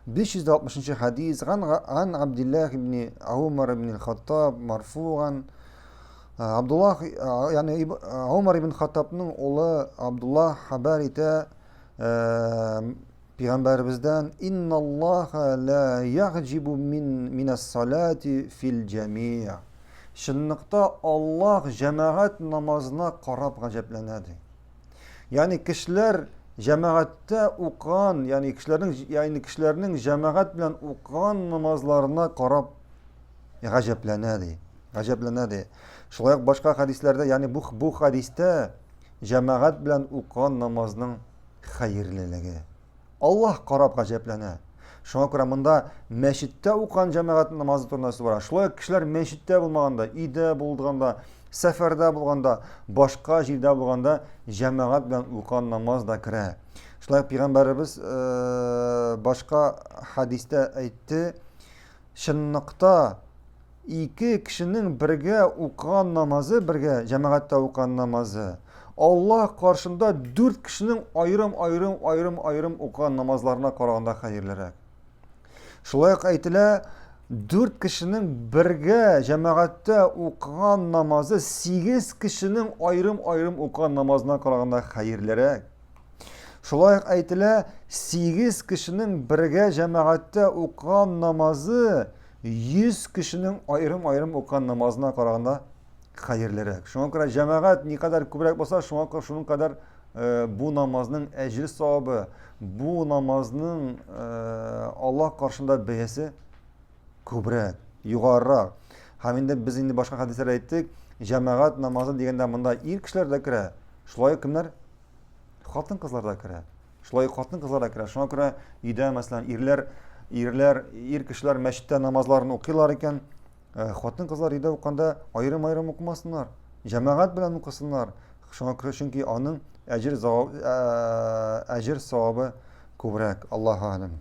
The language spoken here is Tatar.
560 hadis an Abdullah ibn Umar ibn al-Khattab marfu'an. Abdullah yani Umar ibn Khattabning o'g'li Abdullah xabar eta payg'ambarimizdan innalloha la yag'jibu minas salati fil jami'. Шынлыкта Аллах җәмәгать намазына карап гаҗәпләнәди. Ягъни кешеләр җәмәгатьтә укыган, ягъни кешеләрнең җәмәгать белән укыган намазларына карап гаҗәпләнәди. Шулай ук башка хадисләрдә, ягъни бу хадистә җәмәгать белән укыган намазның хәерлелеге. Аллах карап гаҗәпләнә. Шуңа күрә монда мәчеттә укыган җәмәгать намазы турында сөйләнә. Шулай кешеләр мәчеттә булмаганда, өйдә булганда, сәфәрдә булганда, башка җирдә булганда җәмәгать белән укыган намаз да керә. Шулай пәйгамбәрбез башка хадистә әйтте, шынлыкта ике кешенең бергә укыган намазы, бергә җәмәгатьтә укыган намазы Аллах каршында 4 кешенең айрым укыган намазларына караганда хәерлерәк. Шулай ук әйтелә, 4 кешенең бергә җәмәгатьтә укыган намазы 8 кешенең айрым укыган намазына караганда хәерлерәк. Шулай ук әйтелә, 8 кешенең бергә җәмәгатьтә укыган намазы 100 кешенең айрым укыган намазына караганда хәерлерәк. Шуңа күрә җәмәгать никадәр күбрәк булса, шуның кадәр бу намазның әҗре савабы, бу намазның Аллах каршында бәясе күбрәк, югарырак. Һәм инде без башка хадисләрдә әйттек, җәмәгать намазы дигәндә монда ир кешеләр дә керә. Шулай кемнәр? Хатын-кызлар да керә. Шуңа күрә өйдә мәсәлән ир кешеләр мәчеттә намазларын укыйлар икән, хатын-кызлар өйдә укканда айрым укымасыннар, җәмәгать белән укысыннар. Шуңа күрә чөнки аның әҗр савабы күбрәк. Аллаһу а'лам.